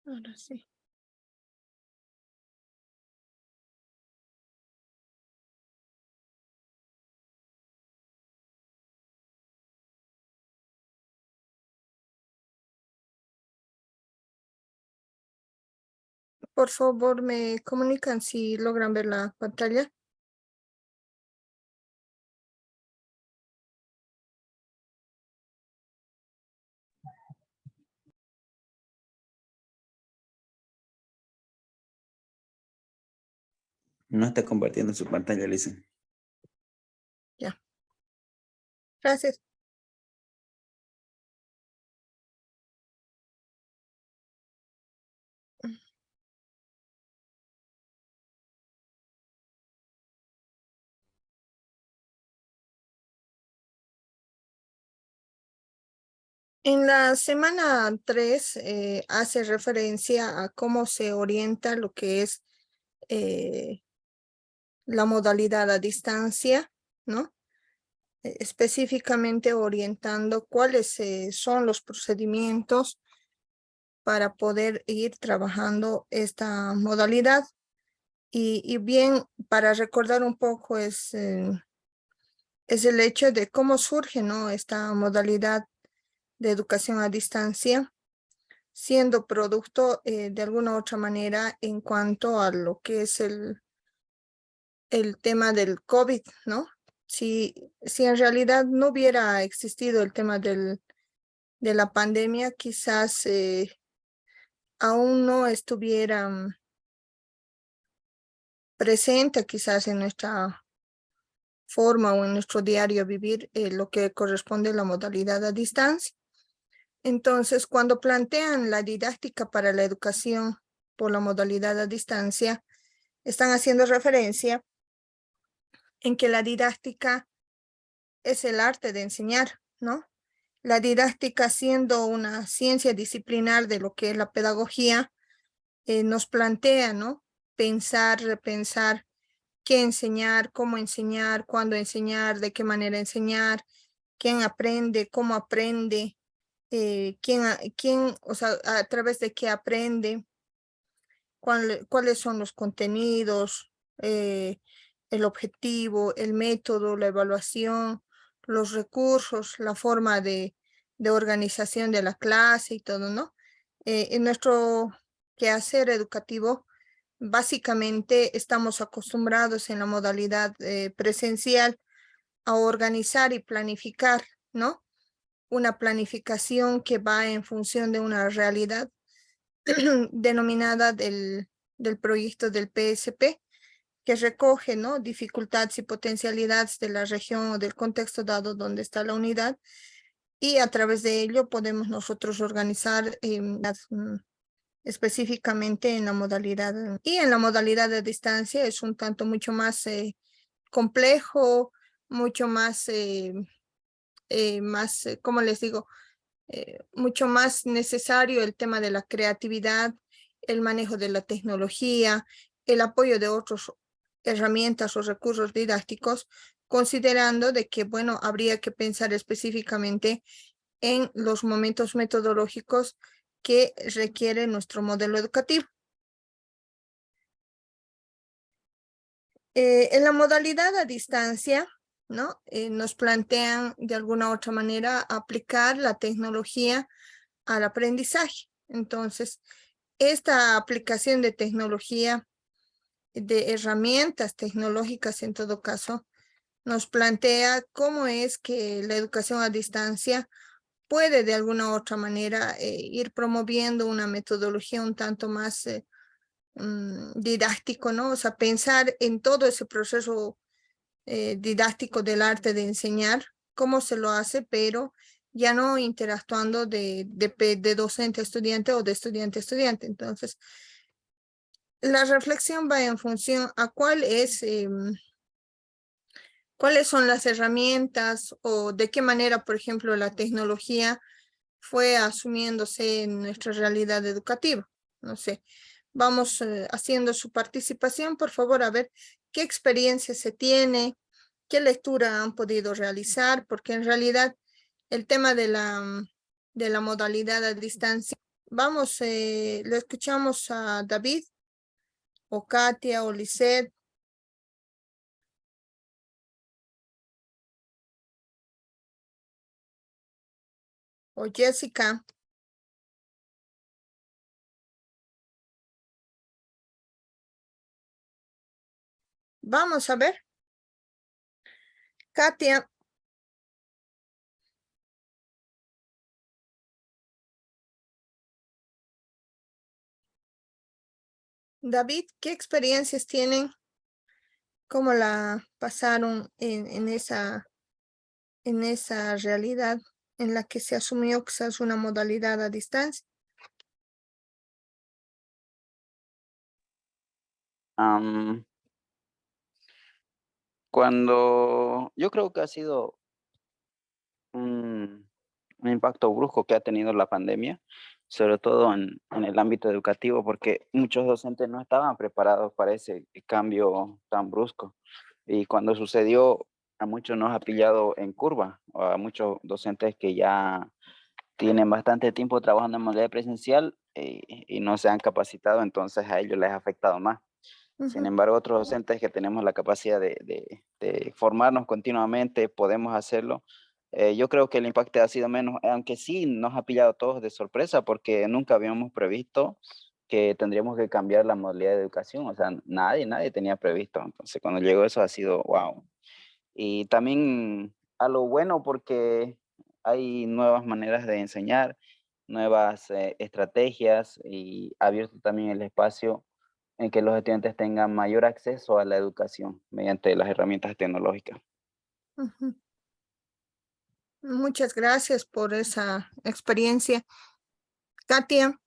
Ahora sí. Por favor, me comunican si logran ver la pantalla. No está compartiendo su pantalla, Lisa. Ya. Gracias. En la semana 3 hace referencia a cómo se orienta lo que es la modalidad a distancia, ¿no? Específicamente orientando cuáles son los procedimientos para poder ir trabajando esta modalidad. Y bien, para recordar un poco es el hecho de cómo surge, ¿no?, esta modalidad de educación a distancia, siendo producto de alguna u otra manera en cuanto a lo que es el tema del COVID, ¿no? Si en realidad no hubiera existido el tema de la pandemia, quizás aún no estuviera presente quizás en nuestra forma o en nuestro diario vivir lo que corresponde a la modalidad a distancia. Entonces, cuando plantean la didáctica para la educación por la modalidad a distancia, están haciendo referencia en que la didáctica es el arte de enseñar, ¿no? La didáctica, siendo una ciencia disciplinar de lo que es la pedagogía, nos plantea, ¿no?, pensar, repensar qué enseñar, cómo enseñar, cuándo enseñar, de qué manera enseñar, quién aprende, cómo aprende, quién, o sea, a través de qué aprende, cuáles son los contenidos, el objetivo, el método, la evaluación, los recursos, la forma de organización de la clase y todo, ¿no? En nuestro quehacer educativo, básicamente estamos acostumbrados en la modalidad presencial a organizar y planificar, ¿no? Una planificación que va en función de una realidad denominada del proyecto del PSP, que recoge, ¿no?, dificultades y potencialidades de la región o del contexto dado donde está la unidad, y a través de ello podemos nosotros organizar específicamente en la modalidad. Y en la modalidad de distancia es un tanto mucho más complejo, mucho más, ¿cómo les digo? Mucho más necesario el tema de la creatividad, el manejo de la tecnología, el apoyo de otras herramientas o recursos didácticos, considerando de que, bueno, habría que pensar específicamente en los momentos metodológicos que requiere nuestro modelo educativo. En la modalidad a distancia, ¿no?, nos plantean de alguna u otra manera aplicar la tecnología al aprendizaje. Entonces, esta aplicación de tecnología, de herramientas tecnológicas en todo caso, nos plantea cómo es que la educación a distancia puede de alguna u otra manera ir promoviendo una metodología un tanto más didáctico, ¿no? O sea, pensar en todo ese proceso didáctico del arte de enseñar, cómo se lo hace, pero ya no interactuando de docente a estudiante o de estudiante a estudiante. Entonces, la reflexión va en función a cuáles son las herramientas o de qué manera, por ejemplo, la tecnología fue asumiéndose en nuestra realidad educativa. No sé, vamos haciendo su participación, por favor, a ver qué experiencia se tiene, qué lectura han podido realizar, porque en realidad el tema de la modalidad a distancia Vamos, le escuchamos a David, o Katia, o Lisette. O Jessica. Vamos a ver. Katia. David, ¿qué experiencias tienen? ¿Cómo la pasaron en esa realidad en la que se asumió quizás una modalidad a distancia? Cuando yo creo que ha sido un impacto brusco que ha tenido la pandemia, sobre todo en el ámbito educativo, porque muchos docentes no estaban preparados para ese cambio tan brusco. Y cuando sucedió, a muchos nos ha pillado en curva, a muchos docentes que ya tienen bastante tiempo trabajando en modalidad presencial y no se han capacitado, entonces a ellos les ha afectado más. Sin embargo, otros docentes que tenemos la capacidad de formarnos continuamente, podemos hacerlo. Yo creo que el impacto ha sido menos, aunque sí nos ha pillado a todos de sorpresa porque nunca habíamos previsto que tendríamos que cambiar la modalidad de educación. O sea, nadie tenía previsto. Entonces, cuando llegó eso ha sido wow. Y también a lo bueno porque hay nuevas maneras de enseñar, nuevas estrategias y ha abierto también el espacio en que los estudiantes tengan mayor acceso a la educación mediante las herramientas tecnológicas. Muchas gracias por esa experiencia. Katia.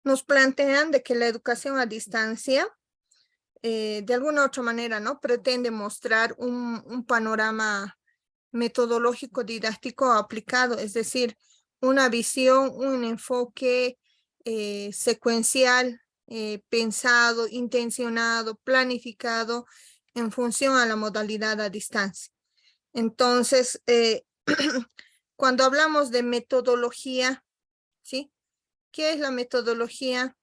Nos plantean de que la educación a distancia, de alguna u otra manera, ¿no? Pretende mostrar un panorama metodológico didáctico aplicado, es decir, una visión, un enfoque secuencial, pensado, intencionado, planificado en función a la modalidad a distancia. Entonces, cuando hablamos de metodología, ¿sí? ¿Qué es la metodología?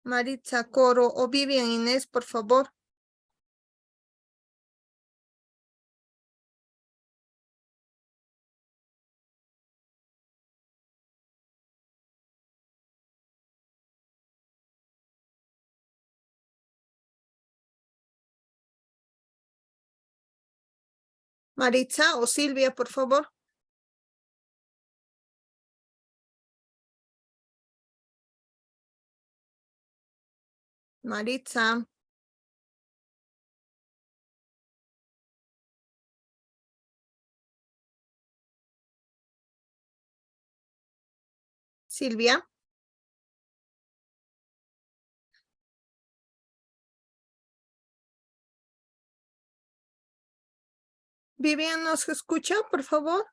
Maritza, Coro o Vivian, Inés, por favor. Maritza o Silvia, por favor. Maritza. Silvia. Vivian, ¿nos escucha, por favor?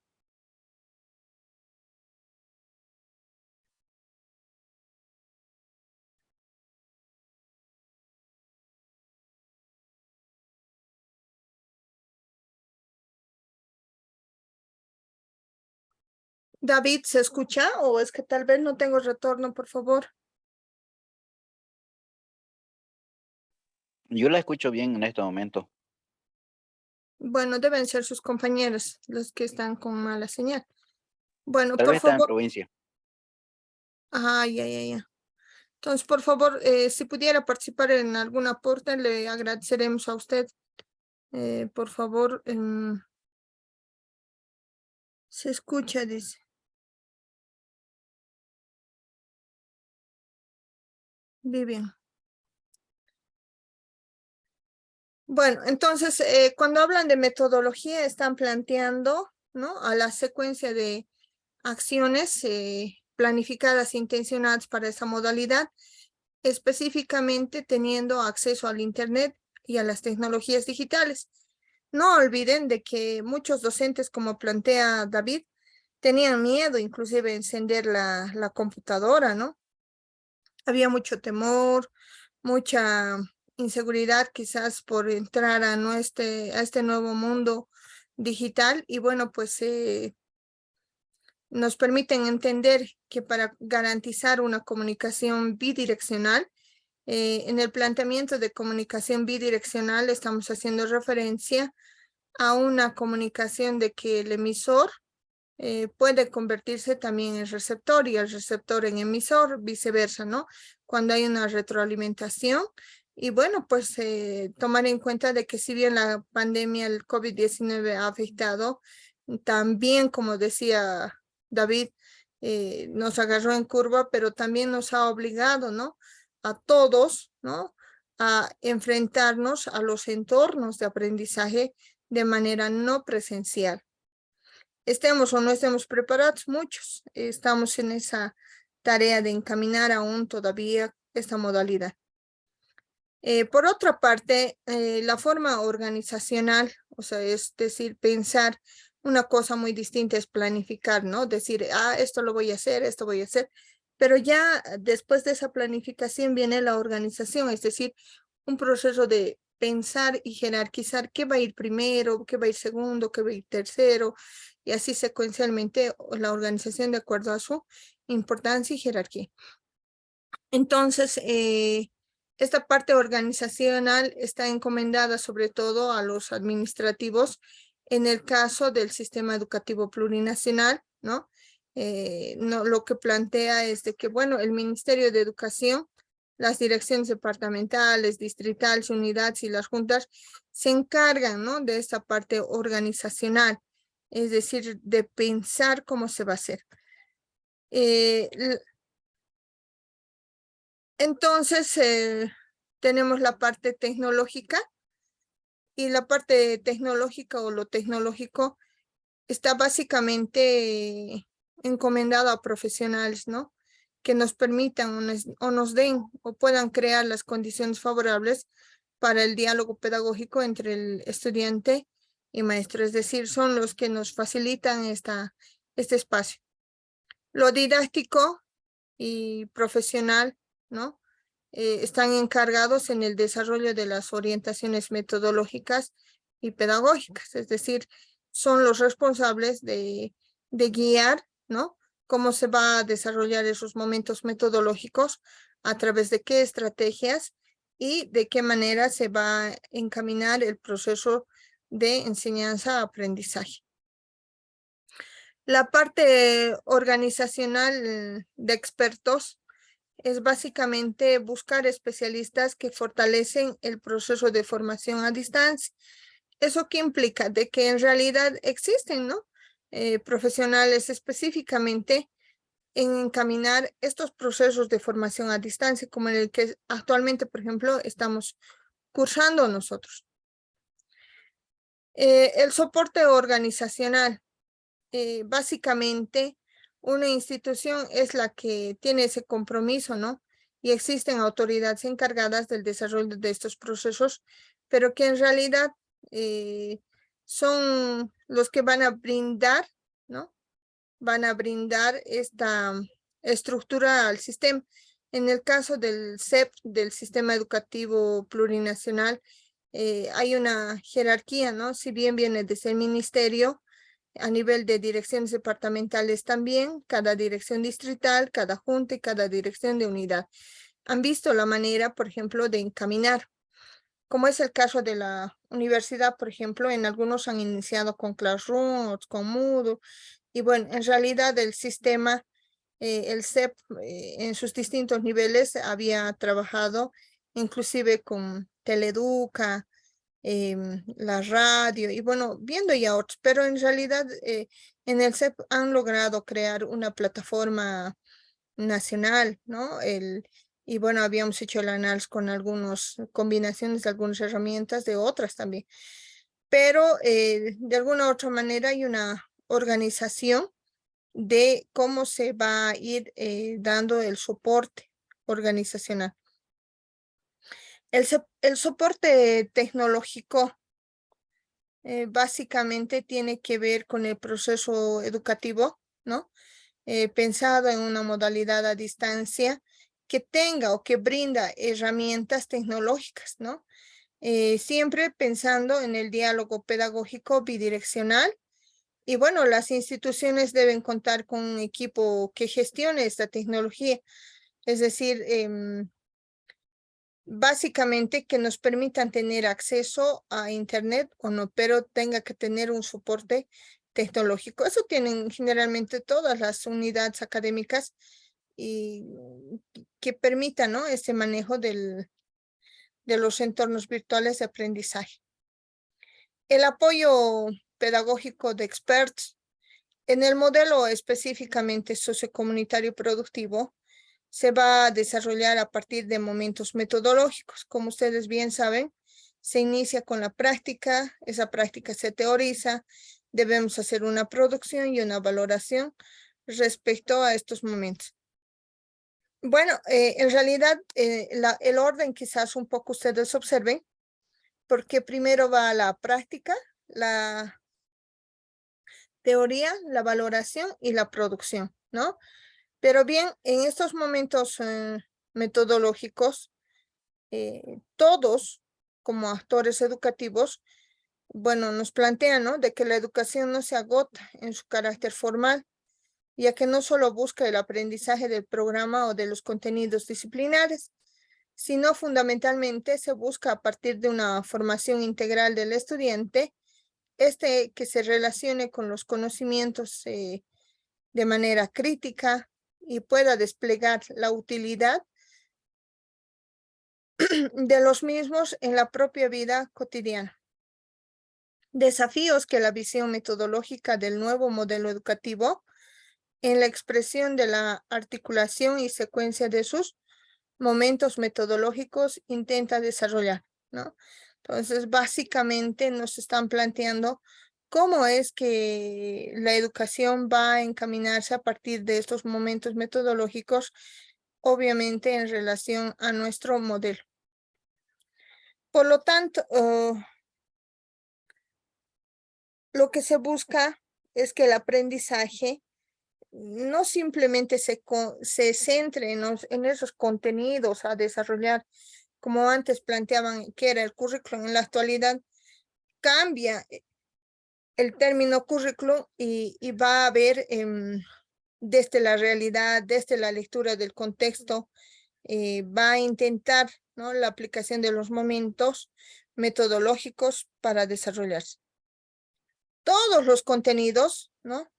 David, ¿se escucha o es que tal vez no tengo retorno, por favor? Yo la escucho bien en este momento. Bueno, deben ser sus compañeros los que están con mala señal. Bueno, Tal por vez está en favor. provincia. Ya. Entonces, por favor, si pudiera participar en algún aporte, le agradeceremos a usted. Por favor, se escucha, dice. Vivian. Bueno, entonces, cuando hablan de metodología, están planteando, ¿no? A la secuencia de acciones planificadas e intencionadas para esa modalidad, específicamente teniendo acceso al Internet y a las tecnologías digitales. No olviden de que muchos docentes, como plantea David, tenían miedo inclusive de encender la computadora, ¿no? Había mucho temor, mucha inseguridad quizás por entrar a este nuevo mundo digital y bueno, pues nos permiten entender que para garantizar una comunicación bidireccional, en el planteamiento de comunicación bidireccional estamos haciendo referencia a una comunicación de que el emisor puede convertirse también en receptor y el receptor en emisor, viceversa, ¿no? Cuando hay una retroalimentación. Y bueno, pues tomar en cuenta de que si bien la pandemia, el COVID-19 ha afectado, también, como decía David, nos agarró en curva, pero también nos ha obligado, ¿no? A todos, ¿no? A enfrentarnos a los entornos de aprendizaje de manera no presencial. Estemos o no estemos preparados, muchos estamos en esa tarea de encaminar aún todavía esta modalidad. Por otra parte, la forma organizacional, o sea, es decir, pensar una cosa muy distinta es planificar, ¿no? Decir, esto lo voy a hacer, esto voy a hacer, pero ya después de esa planificación viene la organización, es decir, un proceso de pensar y jerarquizar qué va a ir primero, qué va a ir segundo, qué va a ir tercero, y así secuencialmente la organización de acuerdo a su importancia y jerarquía. Entonces, esta parte organizacional está encomendada sobre todo a los administrativos en el caso del sistema educativo plurinacional, ¿no? Lo que plantea es de que, bueno, el Ministerio de Educación, las direcciones departamentales, distritales, unidades y las juntas se encargan, ¿no? De esta parte organizacional, es decir, de pensar cómo se va a hacer. Entonces, tenemos la parte tecnológica y la parte tecnológica o lo tecnológico está básicamente encomendado a profesionales, ¿no? Que nos permitan o nos den o puedan crear las condiciones favorables para el diálogo pedagógico entre el estudiante y maestro, es decir, son los que nos facilitan este espacio. Lo didáctico y profesional, ¿no? Están encargados en el desarrollo de las orientaciones metodológicas y pedagógicas, es decir, son los responsables de guiar, ¿no? Cómo se va a desarrollar esos momentos metodológicos, a través de qué estrategias y de qué manera se va a encaminar el proceso de enseñanza-aprendizaje. La parte organizacional de expertos es básicamente buscar especialistas que fortalecen el proceso de formación a distancia. ¿Eso qué implica? De que en realidad existen, ¿no? Profesionales específicamente en encaminar estos procesos de formación a distancia, como en el que actualmente, por ejemplo, estamos cursando nosotros. El soporte organizacional. Básicamente, una institución es la que tiene ese compromiso, ¿no? Y existen autoridades encargadas del desarrollo de estos procesos, pero que en realidad son los que van a brindar, ¿no? Van a brindar esta estructura al sistema. En el caso del SEP, del Sistema Educativo Plurinacional, hay una jerarquía, ¿no? Si bien viene desde el ministerio, a nivel de direcciones departamentales también, cada dirección distrital, cada junta y cada dirección de unidad. Han visto la manera, por ejemplo, de encaminar, como es el caso de la universidad, por ejemplo, en algunos han iniciado con Classroom, otros con Moodle, y bueno, en realidad el sistema, el SEP, en sus distintos niveles había trabajado inclusive con Teleeduca, la radio y bueno, viendo ya otros, pero en realidad en el CEP han logrado crear una plataforma nacional, ¿no? Y bueno, habíamos hecho el análisis con algunas combinaciones de algunas herramientas, de otras también, pero de alguna u otra manera hay una organización de cómo se va a ir dando el soporte organizacional. El soporte tecnológico básicamente tiene que ver con el proceso educativo ¿no? Pensado en una modalidad a distancia que tenga o que brinda herramientas tecnológicas, ¿no? Siempre pensando en el diálogo pedagógico bidireccional. Y bueno, las instituciones deben contar con un equipo que gestione esta tecnología, es decir, básicamente que nos permitan tener acceso a Internet o no, pero tenga que tener un soporte tecnológico. Eso tienen generalmente todas las unidades académicas y que permitan, ¿no?, este manejo de los entornos virtuales de aprendizaje. El apoyo pedagógico de expertos. En el modelo específicamente sociocomunitario productivo, se va a desarrollar a partir de momentos metodológicos. Como ustedes bien saben, se inicia con la práctica, esa práctica se teoriza, debemos hacer una producción y una valoración respecto a estos momentos. Bueno, en realidad el orden quizás un poco ustedes observen, porque primero va la práctica, la teoría, la valoración y la producción, ¿no? Pero bien, en estos momentos metodológicos, todos como actores educativos, bueno, nos plantean, ¿no?, de que la educación no se agota en su carácter formal, ya que no solo busca el aprendizaje del programa o de los contenidos disciplinares, sino fundamentalmente se busca a partir de una formación integral del estudiante, que se relacione con los conocimientos de manera crítica y pueda desplegar la utilidad de los mismos en la propia vida cotidiana. Desafíos que la visión metodológica del nuevo modelo educativo en la expresión de la articulación y secuencia de sus momentos metodológicos intenta desarrollar, ¿no? Entonces, básicamente nos están planteando cómo es que la educación va a encaminarse a partir de estos momentos metodológicos, obviamente en relación a nuestro modelo. Por lo tanto, lo que se busca es que el aprendizaje no simplemente se centre en esos contenidos a desarrollar, como antes planteaban que era el currículum. En la actualidad cambia el término currículum y va a haber desde la realidad, desde la lectura del contexto, va a intentar, ¿no?, la aplicación de los momentos metodológicos para desarrollarse. Todos los contenidos, ¿no?,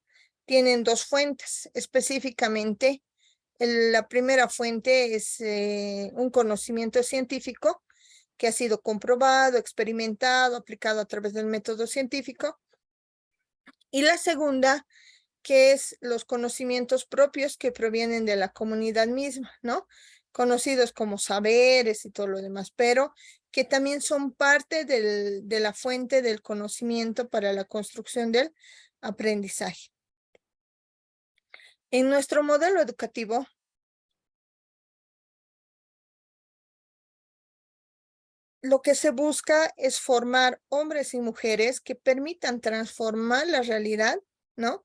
tienen dos fuentes específicamente. La primera fuente es un conocimiento científico que ha sido comprobado, experimentado, aplicado a través del método científico. Y la segunda, que es los conocimientos propios que provienen de la comunidad misma, ¿no?, conocidos como saberes y todo lo demás, pero que también son parte de la fuente del conocimiento para la construcción del aprendizaje. En nuestro modelo educativo, lo que se busca es formar hombres y mujeres que permitan transformar la realidad, ¿no?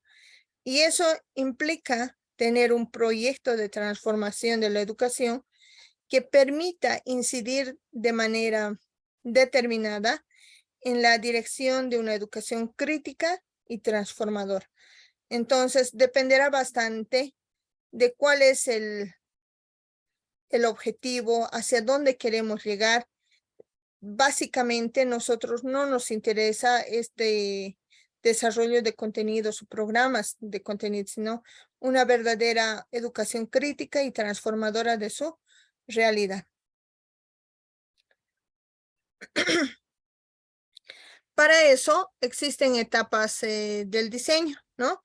Y eso implica tener un proyecto de transformación de la educación que permita incidir de manera determinada en la dirección de una educación crítica y transformadora. Entonces, dependerá bastante de cuál es el objetivo, hacia dónde queremos llegar. Básicamente, nosotros no nos interesa este desarrollo de contenidos o programas de contenido, sino una verdadera educación crítica y transformadora de su realidad. Para eso existen etapas del diseño, ¿no?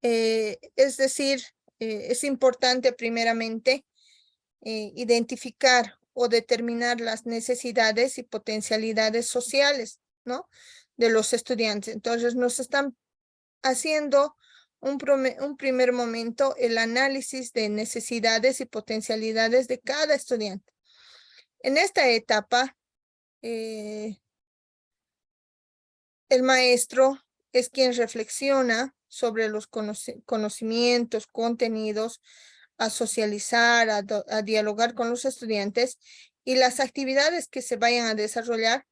Es decir, es importante primeramente identificar o determinar las necesidades y potencialidades sociales, ¿no?, de los estudiantes. Entonces nos están haciendo un primer momento el análisis de necesidades y potencialidades de cada estudiante. En esta etapa, el maestro es quien reflexiona sobre los conocimientos, contenidos, a socializar, a dialogar con los estudiantes y las actividades que se vayan a desarrollar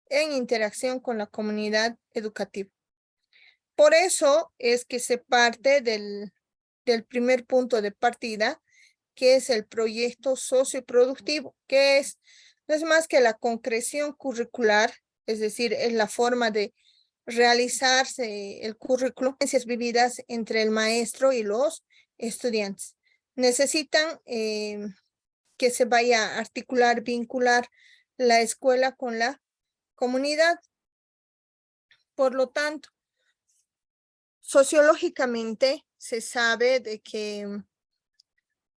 en interacción con la comunidad educativa. Por eso es que se parte del primer punto de partida, que es el proyecto socioproductivo, que no es más que la concreción curricular, es decir, es la forma de realizarse el currículo, experiencias vividas entre el maestro y los estudiantes. Necesitan que se vaya a articular, vincular la escuela con la comunidad. Por lo tanto, sociológicamente se sabe de que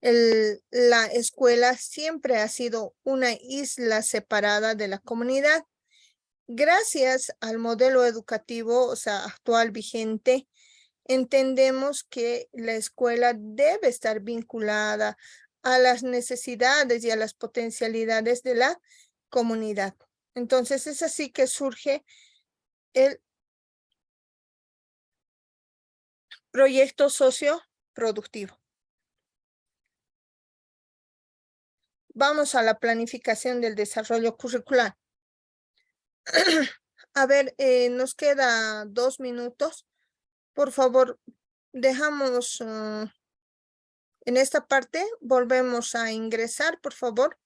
la escuela siempre ha sido una isla separada de la comunidad. Gracias al modelo educativo, o sea, actual vigente, entendemos que la escuela debe estar vinculada a las necesidades y a las potencialidades de la comunidad. Entonces, es así que surge el proyecto socioproductivo. Vamos a la planificación del desarrollo curricular. A ver, nos queda 2 minutos. Por favor, dejamos en esta parte, volvemos a ingresar, por favor.